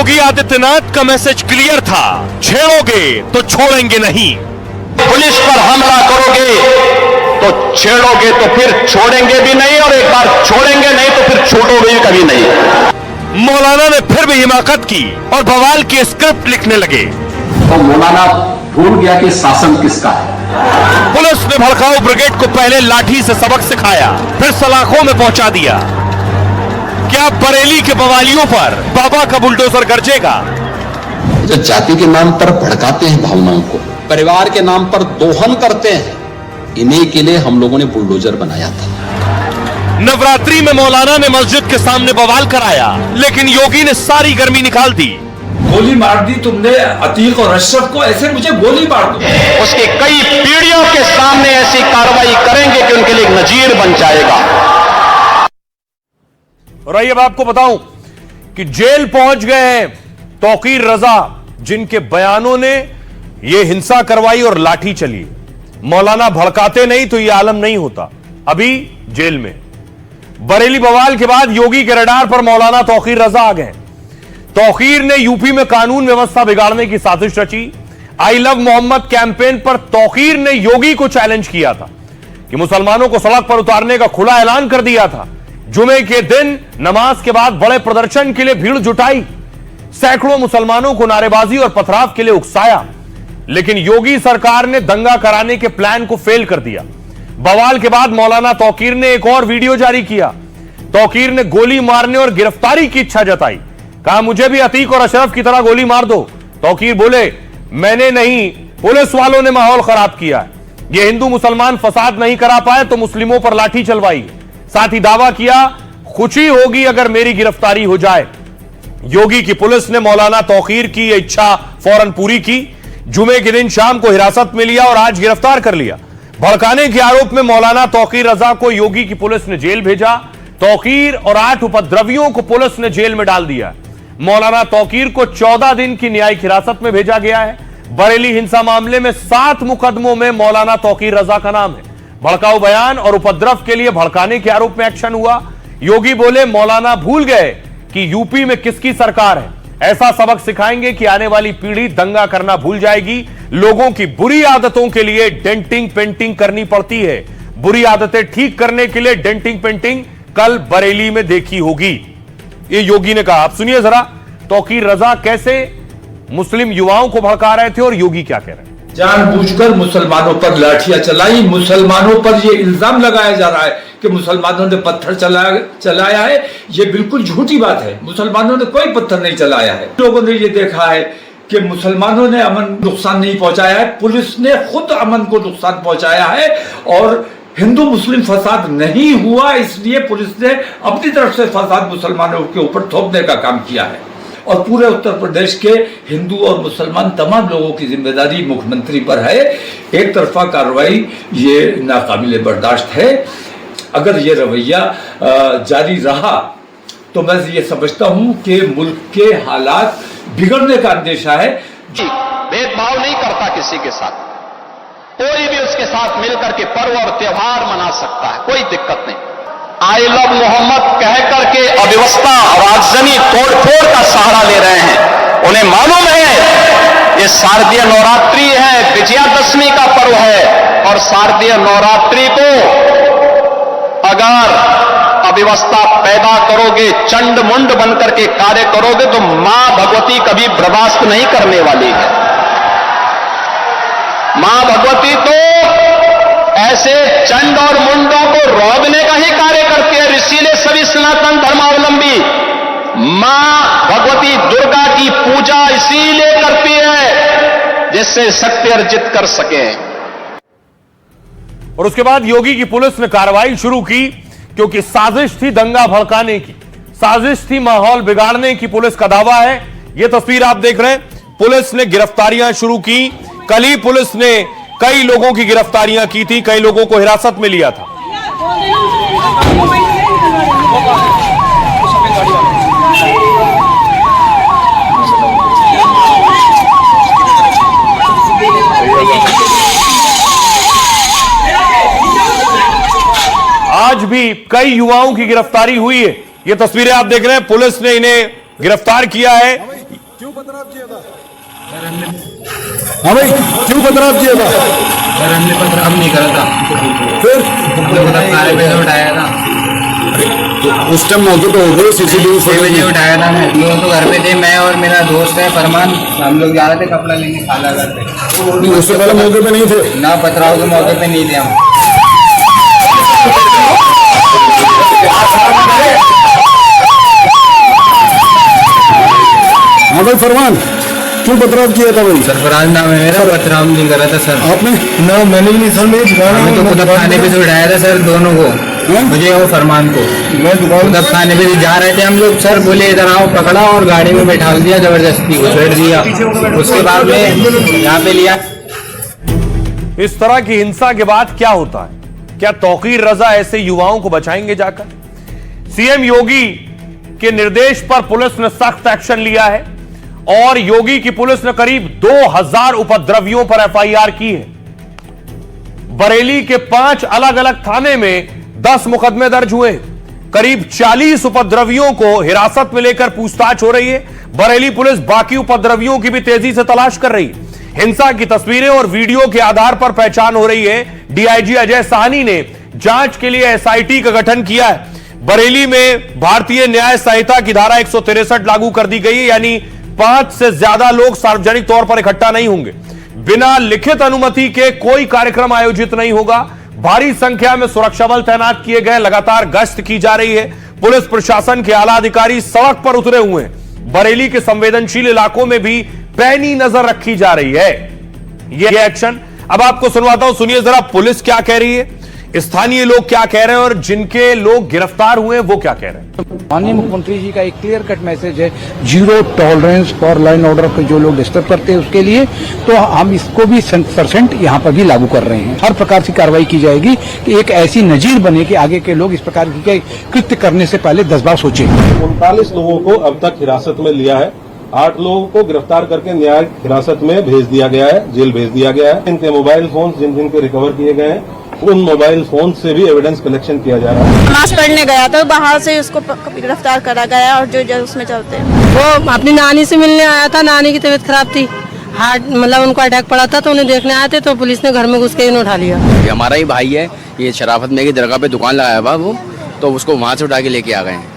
योगी आदित्यनाथ का message clear था, छेड़ोगे तो छोड़ेंगे नहीं। पुलिस पर हमला करोगे तो छेड़ोगे तो फिर छोड़ेंगे भी नहीं, और एक बार छोड़ेंगे नहीं तो फिर छोड़ोगे भी कभी नहीं। मौलाना ने फिर भी हिमाकत की और बवाल की स्क्रिप्ट लिखने लगे। तो मौलाना भूल गया कि शासन किसका है। पुलिस ने भड़काऊ ब्रिगेड को पहले लाठी से सबक सिखाया, फिर सलाखों में पहुंचा दिया। क्या बरेली के बवालियों पर बाबा का बुलडोजर गरजेगा? जो जाति के नाम पर भड़काते हैं भावनाओं को, परिवार के नाम पर दोहन करते हैं, इन्हीं के लिए हम लोगों ने बुलडोजर बनाया था। नवरात्रि में मौलाना ने मस्जिद के सामने बवाल कराया, लेकिन योगी ने सारी गर्मी निकाल दी। गोली मार दी तुमने अतीक और अशरफ को, ऐसे मुझे गोली मार दो। उसकी कई पीढ़ियों के सामने ऐसी कार्रवाई करेंगे कि उनके लिए एक नजीर बन जाएगा। और आइए अब आपको बताऊं कि जेल पहुंच गए तौकीर रजा, जिनके बयानों ने यह हिंसा करवाई और लाठी चली। मौलाना भड़काते नहीं तो यह आलम नहीं होता। अभी जेल में। बरेली बवाल के बाद योगी के रडार पर मौलाना तौकीर रजा आ गए। तौकीर ने यूपी में कानून व्यवस्था बिगाड़ने की साजिश रची। आई लव मोहम्मद कैंपेन पर तौकीर ने योगी को चैलेंज किया था कि मुसलमानों को सड़क पर उतारने का खुला ऐलान कर दिया था। जुमे के दिन नमाज के बाद बड़े प्रदर्शन के लिए भीड़ जुटाई। सैकड़ों मुसलमानों को नारेबाजी और पथराव के लिए उकसाया, लेकिन योगी सरकार ने दंगा कराने के प्लान को फेल कर दिया। बवाल के बाद मौलाना तौकीर ने एक और वीडियो जारी किया। तौकीर ने गोली मारने और गिरफ्तारी की इच्छा जताई। कहा, मुझे भी अतीक और अशरफ की तरह गोली मार दो। तौकीर बोले, मैंने नहीं, पुलिस वालों ने माहौल खराब किया है। ये हिंदू मुसलमान फसाद नहीं करा पाए तो मुस्लिमों पर लाठी चलवाई। साथ ही दावा किया, खुशी होगी अगर मेरी गिरफ्तारी हो जाए। योगी की पुलिस ने मौलाना तौकीर की यह इच्छा फौरन पूरी की। जुमे के दिन शाम को हिरासत में लिया और आज गिरफ्तार कर लिया। भड़काने के आरोप में मौलाना तौकीर रजा को योगी की पुलिस ने जेल भेजा। तौकीर और 8 उपद्रवियों को पुलिस ने जेल में डाल दिया। मौलाना तौकीर को 14 दिन की न्यायिक हिरासत में भेजा गया है। बरेली हिंसा मामले में 7 मुकदमों में मौलाना तौकीर रजा का नाम है। भड़काऊ बयान और उपद्रव के लिए भड़काने के आरोप में एक्शन हुआ। योगी बोले, मौलाना भूल गए कि यूपी में किसकी सरकार है। ऐसा सबक सिखाएंगे कि आने वाली पीढ़ी दंगा करना भूल जाएगी। लोगों की बुरी आदतों के लिए डेंटिंग पेंटिंग करनी पड़ती है। बुरी आदतें ठीक करने के लिए डेंटिंग पेंटिंग कल बरेली में देखी होगी, ये योगी ने कहा। आप सुनिए जरा तौकीर रजा कैसे मुस्लिम युवाओं को भड़का रहे थे और योगी क्या कह रहे हैं। जानबूझकर मुसलमानों पर लाठियां चलाई। मुसलमानों पर यह इल्जाम लगाया जा रहा है कि मुसलमानों ने पत्थर चलाया है। यह बिल्कुल झूठी बात है। मुसलमानों ने कोई पत्थर नहीं चलाया है। लोगों ने यह देखा है कि मुसलमानों ने अमन नुकसान नहीं पहुंचाया है, पुलिस ने खुद अमन को नुकसान पहुंचाया है। और हिंदू मुस्लिम फसाद नहीं हुआ, इसलिए पुलिस ने अपनी तरफ से फसाद मुसलमानों के ऊपर थोपने का काम किया है। और पूरे उत्तर प्रदेश के हिंदू और मुसलमान तमाम लोगों की जिम्मेदारी मुख्यमंत्री पर है। एक तरफा कार्रवाई ये नाकाबिले बर्दाश्त है। अगर ये रवैया जारी रहा तो मैं ये समझता हूं कि मुल्क के हालात बिगड़ने का अंदेशा है। भेदभाव नहीं करता किसी के साथ, कोई भी उसके साथ मिलकर के पर्व और त्योहार मना सकता है, कोई दिक्कत नहीं। आई लव मोहम्मद कह करके अव्यवस्था और आगजनी तोड़फोड़ का सहारा ले रहे हैं। उन्हें मालूम है ये शारदीय नवरात्रि है, विजयादशमी का पर्व है, और शारदीय नवरात्रि को अगर अव्यवस्था पैदा करोगे, चंड मुंड बनकर के कार्य करोगे तो मां भगवती कभी बर्दाश्त नहीं करने वाली है। मां भगवती तो ऐसे चंड और मुंडों को रोकने का ही कार्य करती है। इसीलिए सभी सनातन धर्मावलंबी मां भगवती दुर्गा की पूजा इसीलिए करती है जिससे शक्ति अर्जित कर सके। और उसके बाद योगी की पुलिस ने कार्रवाई शुरू की, क्योंकि साजिश थी दंगा भड़काने की, साजिश थी माहौल बिगाड़ने की, पुलिस का दावा है। यह तस्वीर आप देख रहे हैं। पुलिस ने गिरफ्तारियां शुरू की। कल ही पुलिस ने कई लोगों की गिरफ्तारियां की थी, कई लोगों को हिरासत में लिया था। आज भी कई युवाओं की गिरफ्तारी हुई है। ये तस्वीरें आप देख रहे हैं। पुलिस ने इन्हें गिरफ्तार किया है। क्यों पथराव किया था? हाँ भाई, क्यों पथराव किया था? सर हमने पथराव नहीं करा था, फिर खाने पे तो उठाया था। तो उस टाइम मौके पे हो गए, सीसीटीवी 6 बजे उठाया था। मैं लोग तो घर पे थे, मैं और मेरा दोस्त है फरमान, हम लोग जा रहे थे कपड़ा लेने खाला घर पे। उससे पहले मौके पे नहीं थे ना, पथराव के मौके पे नहीं थे हम। हाँ भाई फरमान, क्यों पथराव किया था भाई? सरफराज नाम है मेरा, पथराव नहीं करा था सर। आपने? ना मैंने भी नहीं सर, हमें तो खुद खाने पे से उठाया था सर, दोनों को, मुझे और फरमान को। खुद खाने पे जा रहे थे हम लोग, सर बोले इधर आओ, पकड़ा और गाड़ी में बैठा दिया, जबरदस्ती घुसेड़ दिया। उसके बाद में यहाँ पे लिया। इस तरह की हिंसा के बाद क्या होता है? क्या तौकीर रजा ऐसे युवाओं को बचाएंगे जाकर? सीएम योगी के निर्देश पर पुलिस ने सख्त एक्शन लिया है और योगी की पुलिस ने करीब 2000 उपद्रवियों पर एफआईआर की है। बरेली के 5 अलग अलग थाने में 10 मुकदमे दर्ज हुए। करीब 40 उपद्रवियों को हिरासत में लेकर पूछताछ हो रही है। बरेली पुलिस बाकी उपद्रवियों की भी तेजी से तलाश कर रही है। हिंसा की तस्वीरें और वीडियो के आधार पर पहचान हो रही है। डीआईजी अजय साहनी ने जांच के लिए एसआईटी का गठन किया है। बरेली में भारतीय न्याय संहिता की धारा 163 लागू कर दी गई है, यानी 5 से ज्यादा लोग सार्वजनिक तौर पर इकट्ठा नहीं होंगे। बिना लिखित अनुमति के कोई कार्यक्रम आयोजित नहीं होगा। भारी संख्या में सुरक्षा बल तैनात किए गए, लगातार गश्त की जा रही है। पुलिस प्रशासन के आला अधिकारी सड़क पर उतरे हुए हैं। बरेली के संवेदनशील इलाकों में भी पैनी नजर रखी जा रही है। यह एक्शन अब आपको सुनवाता हूं, सुनिए जरा पुलिस क्या कह रही है, स्थानीय लोग क्या कह रहे हैं और जिनके लोग गिरफ्तार हुए वो क्या कह रहे हैं। माननीय मुख्यमंत्री जी का एक क्लियर कट मैसेज है, 0 tolerance for law and order को जो लोग डिस्टर्ब करते हैं उसके लिए, तो हम इसको भी 100% यहाँ पर भी लागू कर रहे हैं। हर प्रकार की कार्रवाई की जाएगी कि एक ऐसी नजीर बने कि आगे के लोग इस प्रकार के कृत्य करने से पहले 10 बार सोचें। 39 लोगों को अब तक हिरासत में लिया है। 8 लोगों को गिरफ्तार करके न्यायिक हिरासत में भेज दिया गया है, जेल भेज दिया गया है। इनके मोबाइल फोन जिन जिनके रिकवर किए गए हैं, उन मोबाइल फोन से भी एविडेंस कलेक्शन किया जा रहा है। नमाज पढ़ने गया था, बाहर से उसको गिरफ्तार करा गया और जो उसमें चलते हैं। वो अपनी नानी से मिलने आया था, नानी की तबीयत खराब थी, हार्ट मतलब उनको अटैक पड़ा था, तो उन्हें देखने आए थे, तो पुलिस ने घर में घुस के इन्हें उठा लिया। ये हमारा ही भाई है, ये शराफत में की दरगाह पे दुकान लगाया हुआ वो, तो उसको वहाँ से उठा के लेके आ गए हैं।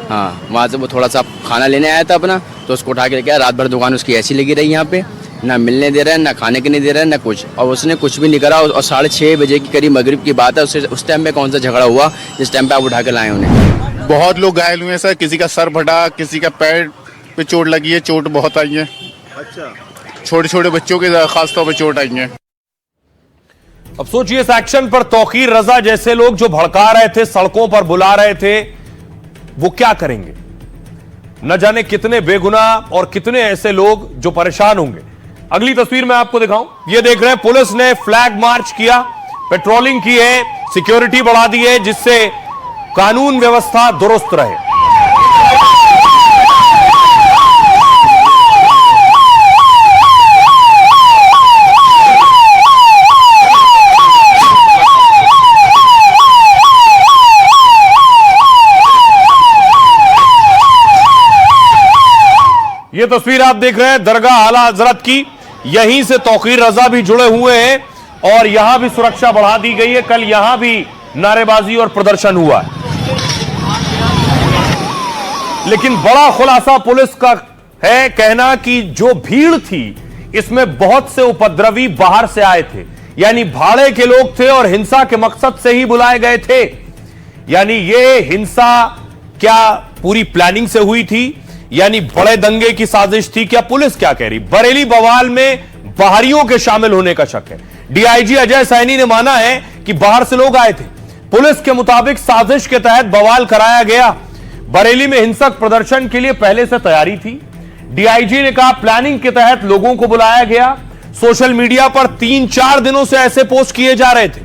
हाँ, वहाँ से वो थोड़ा सा खाना लेने आया था अपना, तो उसको उठा के लेके आया। रात भर दुकान उसकी ऐसी लगी रही यहाँ पे, ना मिलने दे रहा है, ना खाने के नहीं दे रहा है, ना कुछ। और उसने कुछ भी नहीं करा। और 6:30 बजे की करीब मगरिब की बात है, उस टाइम पे कौन सा झगड़ा हुआ जिस टाइम पे आप उठा के लाए उन्हें। बहुत लोग घायल हुए हैं सर, किसी का सर फटा, किसी का पैर पे चोट लगी है, चोट बहुत आई है। अच्छा, छोटे छोटे बच्चों के खासतौर पर चोट आई है। अब सोचिए इस एक्शन पर तौकीर रजा जैसे लोग जो भड़का रहे थे, सड़कों पर बुला रहे थे, वो क्या करेंगे? न जाने कितने बेगुनाह और कितने ऐसे लोग जो परेशान होंगे। अगली तस्वीर मैं आपको दिखाऊं, ये देख रहे हैं पुलिस ने फ्लैग मार्च किया, पेट्रोलिंग की है, सिक्योरिटी बढ़ा दी है जिससे कानून व्यवस्था दुरुस्त रहे। ये तस्वीर आप देख रहे हैं दरगाह आला हजरत की, यहीं से तौकीर रजा भी जुड़े हुए हैं और यहां भी सुरक्षा बढ़ा दी गई है। कल यहां भी नारेबाजी और प्रदर्शन हुआ है, लेकिन बड़ा खुलासा पुलिस का है कहना कि जो भीड़ थी इसमें बहुत से उपद्रवी बाहर से आए थे, यानी भाड़े के लोग थे और हिंसा के मकसद से ही बुलाए गए थे। यानी ये हिंसा क्या पूरी प्लानिंग से हुई थी, यानी बड़े दंगे की साजिश थी? क्या पुलिस क्या कह रही? बरेली बवाल में बाहरियों के शामिल होने का शक है। डीआईजी अजय साहनी ने माना है कि बाहर से लोग आए थे। पुलिस के मुताबिक साजिश के तहत बवाल कराया गया। बरेली में हिंसक प्रदर्शन के लिए पहले से तैयारी थी। डीआईजी ने कहा प्लानिंग के तहत लोगों को बुलाया गया। सोशल मीडिया पर 3-4 दिनों से ऐसे पोस्ट किए जा रहे थे।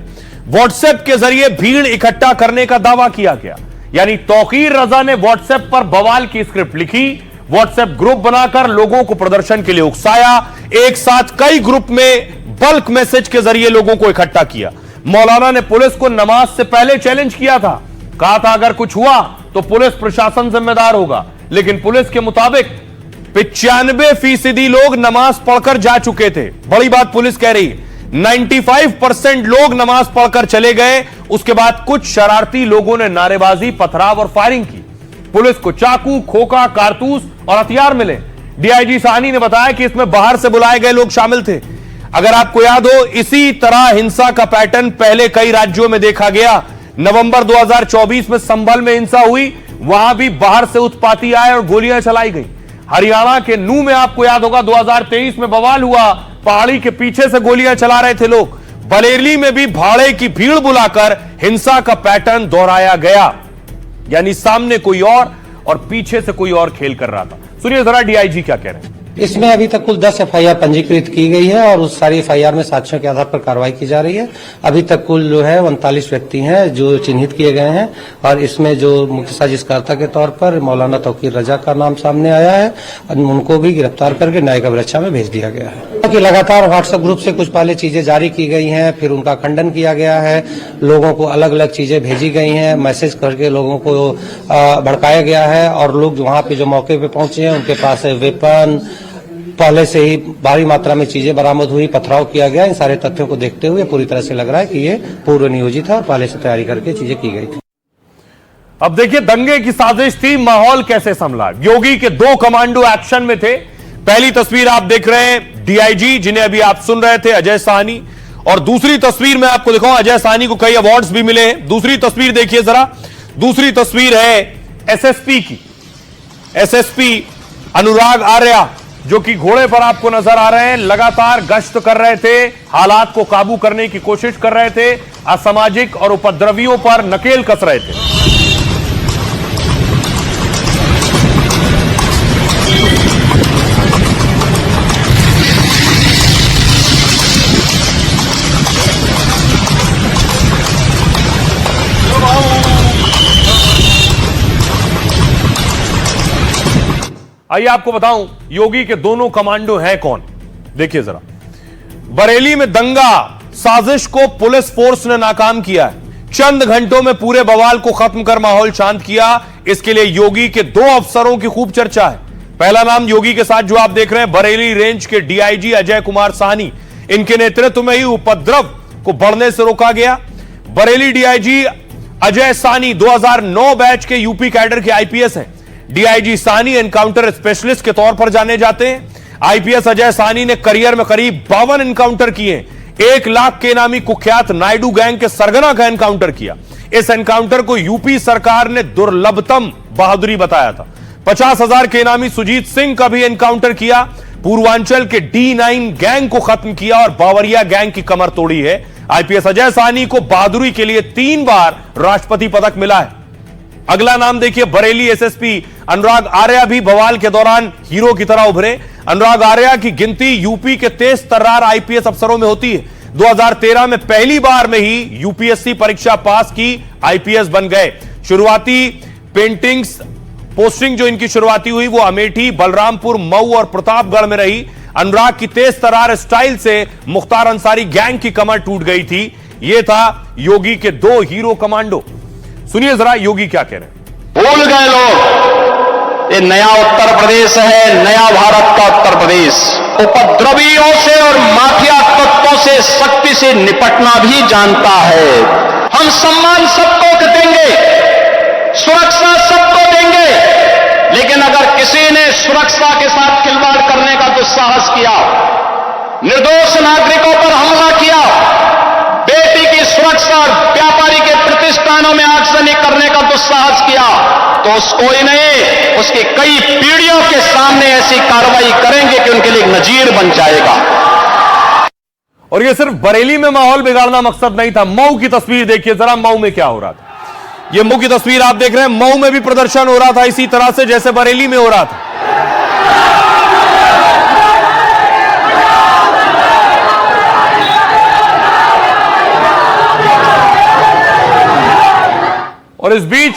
व्हाट्सएप के जरिए भीड़ इकट्ठा करने का दावा किया गया, यानी तौकीर रजा ने व्हाट्सएप पर बवाल की स्क्रिप्ट लिखी, व्हाट्सएप ग्रुप बनाकर लोगों को प्रदर्शन के लिए उकसाया, एक साथ कई ग्रुप में बल्क मैसेज के जरिए लोगों को इकट्ठा किया। मौलाना ने पुलिस को नमाज से पहले चैलेंज किया था, कहा था अगर कुछ हुआ तो पुलिस प्रशासन जिम्मेदार होगा, लेकिन पुलिस के मुताबिक 95% लोग नमाज पढ़कर जा चुके थे। बड़ी बात पुलिस कह रही है, 95% लोग नमाज पढ़कर चले गए। उसके बाद कुछ शरारती लोगों ने नारेबाजी, पथराव और फायरिंग की। पुलिस को चाकू, खोखा, कारतूस और हथियार मिले। डीआईजी साहनी ने बताया कि इसमें बाहर से बुलाए गए लोग शामिल थे। अगर आपको याद हो, इसी तरह हिंसा का पैटर्न पहले कई राज्यों में देखा गया। नवंबर 2024 में संभल में हिंसा हुई, वहां भी बाहर से उत्पाती आए और गोलियां चलाई गई। हरियाणा के नूह में आपको याद होगा 2023 में बवाल हुआ, पहाड़ी के पीछे से गोलियां चला रहे थे लोग। बरेली में भी भाड़े की भीड़ बुलाकर हिंसा का पैटर्न दोहराया गया, यानी सामने कोई और पीछे से कोई और खेल कर रहा था। सुनिए जरा डीआईजी क्या कह रहे हैं। इसमें अभी तक कुल 10 एफआईआर पंजीकृत की गई है और उस सारी एफआईआर में साक्ष्यों के आधार पर कार्रवाई की जा रही है। अभी तक कुल जो है 39 व्यक्ति हैं जो चिन्हित किए गए हैं और इसमें जो मुख्य साजिशकर्ता के तौर पर मौलाना तौकीर रजा का नाम सामने आया है, उनको भी गिरफ्तार करके न्यायिक अभिरक्षा में भेज दिया गया है। कि लगातार व्हाट्सएप ग्रुप से कुछ पहले चीजें जारी की गई हैं, फिर उनका खंडन किया गया है, लोगों को अलग अलग चीजें भेजी गई हैं, मैसेज करके लोगों को भड़काया गया है और लोग वहां पे जो मौके पे पहुंचे हैं उनके पास वेपन, पहले से ही भारी मात्रा में चीजें बरामद हुई, पथराव किया गया। इन सारे तथ्यों को देखते हुए पूरी तरह से लग रहा है कि ये पूर्व नियोजित है और पहले से तैयारी करके चीजें की गई थी। अब देखिए, दंगे की साजिश थी, माहौल कैसे संभला। योगी के 2 कमांडो एक्शन में थे। पहली तस्वीर आप देख रहे हैं डीआईजी, जिन्हें अभी आप सुन रहे थे, अजय साहनी, और दूसरी तस्वीर में आपको दिखाऊं, अजय साहनी को कई अवार्ड्स भी मिले हैं। दूसरी तस्वीर देखिए जरा, दूसरी तस्वीर है एसएसपी की। एसएसपी अनुराग आर्या जो कि घोड़े पर आपको नजर आ रहे हैं, लगातार गश्त कर रहे थे, हालात को काबू करने की कोशिश कर रहे थे, असामाजिक और उपद्रवियों पर नकेल कस रहे थे। आइए आपको बताऊं योगी के दोनों कमांडो हैं कौन। देखिए जरा, बरेली में दंगा साजिश को पुलिस फोर्स ने नाकाम किया है। चंद घंटों में पूरे बवाल को खत्म कर माहौल शांत किया। इसके लिए योगी के 2 अफसरों की खूब चर्चा है। पहला नाम योगी के साथ जो आप देख रहे हैं, बरेली रेंज के डीआईजी अजय कुमार साहनी। इनके नेतृत्व में ही उपद्रव को बढ़ने से रोका गया। बरेली डीआईजी अजय साहनी 2009 बैच के यूपी कैडर के आईपीएस हैं। डीआईजी साहनी एनकाउंटर स्पेशलिस्ट के तौर पर जाने जाते हैं। आईपीएस अजय साहनी ने करियर में करीब 52 एनकाउंटर किए। 1 लाख के नामी कुख्यात नायडू गैंग के सरगना का एनकाउंटर किया। इस एनकाउंटर को यूपी सरकार ने दुर्लभतम बहादुरी बताया था। 50,000 के नामी सुजीत सिंह का भी एनकाउंटर किया। पूर्वांचल के D9 गैंग को खत्म किया और बावरिया गैंग की कमर तोड़ी है। आईपीएस अजय साहनी को बहादुरी के लिए 3 बार राष्ट्रपति पदक मिला है। अगला नाम देखिए, बरेली एसएसपी अनुराग आर्या भी बवाल के दौरान हीरो की तरह उभरे। अनुराग आर्या की गिनती यूपी के तेज तर्रार आईपीएस अफसरों में होती है। 2013 में पहली बार में ही यूपीएससी परीक्षा पास की आईपीएस बन गए। शुरुआती पोस्टिंग जो इनकी शुरुआती हुई वो अमेठी, बलरामपुर, मऊ और प्रतापगढ़ में रही। अनुराग की तेज तर्रार स्टाइल से मुख्तार अंसारी गैंग की कमर टूट गई थी। यह था योगी के 2 हीरो कमांडो। सुनिए जरा योगी क्या कह रहे हैं। भूल गए लोग, ये नया उत्तर प्रदेश है, नया भारत का उत्तर प्रदेश। उपद्रवियों से और माफिया तत्वों से सख्ती से निपटना भी जानता है। हम सम्मान सबको देंगे, सुरक्षा सबको देंगे, लेकिन अगर किसी ने सुरक्षा के साथ खिलवाड़ करने का दुस्साहस किया, निर्दोष नागरिकों पर हमला किया, बेटी की सुरक्षा, व्यापारी के प्रतिष्ठानों में आगजनी करने का दुस्साहस किया, तो कोई नहीं, उसकी कई पीढ़ियों के सामने ऐसी कार्रवाई करेंगे कि उनके लिए नजीर बन जाएगा। और ये सिर्फ बरेली में माहौल बिगाड़ना मकसद नहीं था। मऊ की तस्वीर देखिए जरा, मऊ में क्या हो रहा था। ये मऊ की तस्वीर आप देख रहे हैं। मऊ में भी प्रदर्शन हो रहा था इसी तरह से जैसे बरेली में हो रहा था। और इस बीच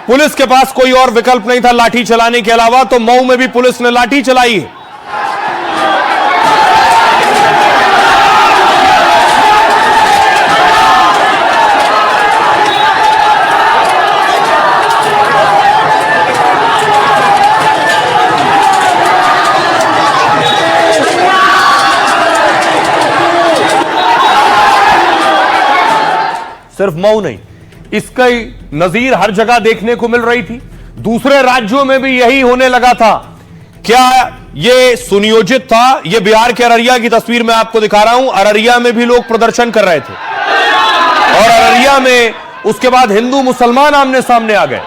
पुलिस के पास कोई और विकल्प नहीं था लाठी चलाने के अलावा, तो मऊ में भी पुलिस ने लाठी चलाई है। सिर्फ मऊ नहीं, इसका नजीर हर जगह देखने को मिल रही थी। दूसरे राज्यों में भी यही होने लगा था। क्या यह सुनियोजित था? यह बिहार के अररिया की तस्वीर मैं आपको दिखा रहा हूं। अररिया में भी लोग प्रदर्शन कर रहे थे और अररिया में उसके बाद हिंदू मुसलमान आमने सामने आ गए।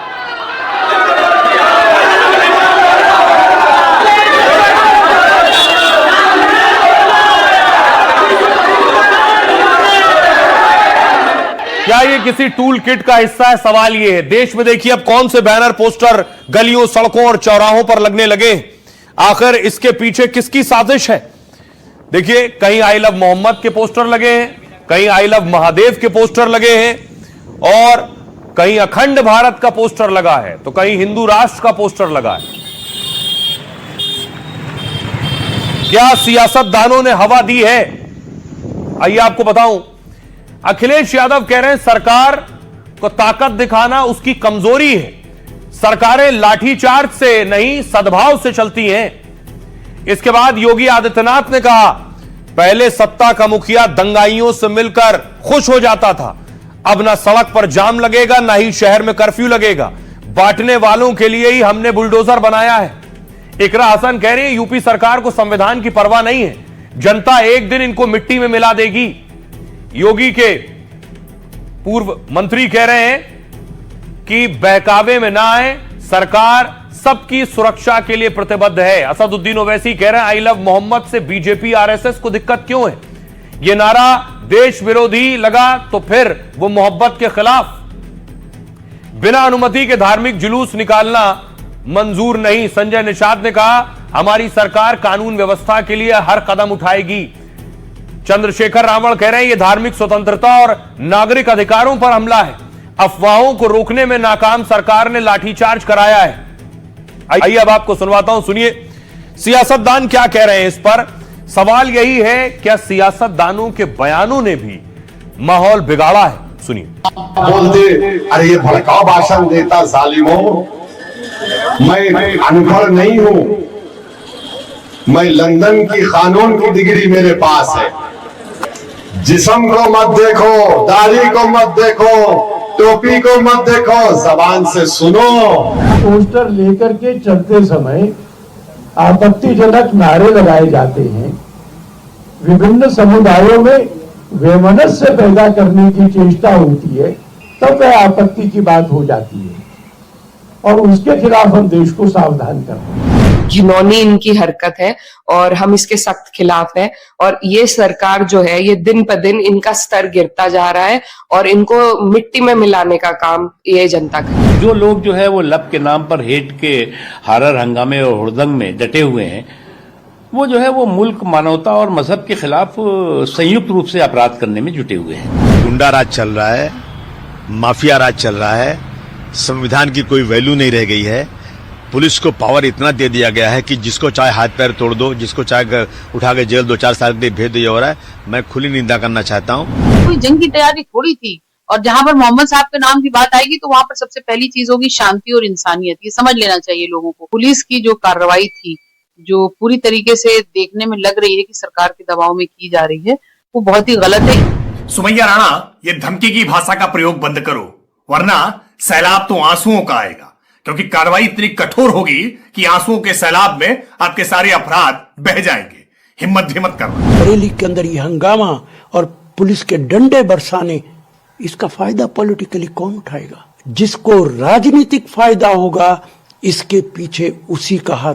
क्या ये किसी टूल किट का हिस्सा है? सवाल ये है। देश में देखिए अब कौन से बैनर पोस्टर गलियों, सड़कों और चौराहों पर लगने लगे। आखिर इसके पीछे किसकी साजिश है? देखिए, कहीं आई लव मोहम्मद के पोस्टर लगे हैं, कहीं आई लव महादेव के पोस्टर लगे हैं और कहीं अखंड भारत का पोस्टर लगा है, तो कहीं हिंदू राष्ट्र का पोस्टर लगा है। क्या सियासतदानों ने हवा दी है? आइए आपको बताऊं। अखिलेश यादव कह रहे हैं सरकार को ताकत दिखाना उसकी कमजोरी है। सरकारें लाठीचार्ज से नहीं, सद्भाव से चलती हैं। इसके बाद योगी आदित्यनाथ ने कहा, पहले सत्ता का मुखिया दंगाइयों से मिलकर खुश हो जाता था, अब ना सड़क पर जाम लगेगा ना ही शहर में कर्फ्यू लगेगा, बांटने वालों के लिए ही हमने बुलडोजर बनाया है। इकरा हसन कह रही है यूपी सरकार को संविधान की परवाह नहीं है, जनता एक दिन इनको मिट्टी में मिला देगी। योगी के पूर्व मंत्री कह रहे हैं कि बहकावे में ना आए, सरकार सबकी सुरक्षा के लिए प्रतिबद्ध है। असदुद्दीन ओवैसी कह रहे हैं आई लव मोहम्मद से बीजेपी आरएसएस को दिक्कत क्यों है? यह नारा देश विरोधी लगा तो फिर वो मोहब्बत के खिलाफ। बिना अनुमति के धार्मिक जुलूस निकालना मंजूर नहीं। संजय निषाद ने कहा हमारी सरकार कानून व्यवस्था के लिए हर कदम उठाएगी। चंद्रशेखर रावण कह रहे हैं यह धार्मिक स्वतंत्रता और नागरिक अधिकारों पर हमला है। अफवाहों को रोकने में नाकाम सरकार ने लाठीचार्ज कराया है। आइए अब आपको सुनवाता हूं, सुनिए सियासतदान क्या कह रहे हैं इस पर। सवाल यही है, क्या सियासतदानों के बयानों ने भी माहौल बिगाड़ा है? सुनिए। बोलते अरे ये भड़काऊ भाषण देता जालिमों, मैं अनपढ़ नहीं हूं, मैं लंदन की कानून की डिग्री मेरे पास है। जिस्म को मत देखो, दाढ़ी को मत देखो, टोपी को मत देखो, जबान से सुनो। पोस्टर लेकर के चलते समय आपत्तिजनक नारे लगाए जाते हैं, विभिन्न समुदायों में वैमनस्य पैदा करने की चेष्टा होती है, तब वह आपत्ति की बात हो जाती है और उसके खिलाफ हम देश को सावधान करते हैं। घिनौनी इनकी हरकत है और हम इसके सख्त खिलाफ है। और ये सरकार जो है ये दिन पर दिन इनका स्तर गिरता जा रहा है और इनको मिट्टी में मिलाने का काम ये जनता कर। जो लोग जो है वो लब के नाम पर हेट के हारर हंगामे और हुड़दंग में डटे हुए हैं, वो जो है वो मुल्क, मानवता और मजहब के खिलाफ संयुक्त रूप से अपराध करने में जुटे हुए हैं। गुंडा राज चल रहा है, माफिया राज चल रहा है, संविधान की कोई वैल्यू नहीं रह गई है। पुलिस को पावर इतना दे दिया गया है कि जिसको चाहे हाथ पैर तोड़ दो, जिसको चाहे उठा के जेल 2-4 साल के लिए भेज दिया हो रहा है। मैं खुली निंदा करना चाहता हूँ। कोई जंग की तैयारी थोड़ी थी, और जहाँ पर मोहम्मद साहब के नाम की बात आएगी तो वहाँ पर सबसे पहली चीज होगी शांति और इंसानियत। ये समझ लेना चाहिए लोगों को। पुलिस की जो कार्रवाई थी, जो पूरी तरीके से देखने में लग रही है कि सरकार के दबाव में की जा रही है, वो बहुत ही गलत है। सुमैया राणा, ये धमकी की भाषा का प्रयोग बंद करो, वरना सैलाब तो आंसुओं का आएगा, क्योंकि कार्रवाई इतनी कठोर होगी कि आंसुओं के सैलाब में आपके सारे अपराध बह जाएंगे। हिम्मत भी मत करना। बरेली के अंदर ये हंगामा और पुलिस के डंडे बरसाने, इसका फायदा पॉलिटिकली कौन उठाएगा? जिसको राजनीतिक फायदा होगा, इसके पीछे उसी का हाथ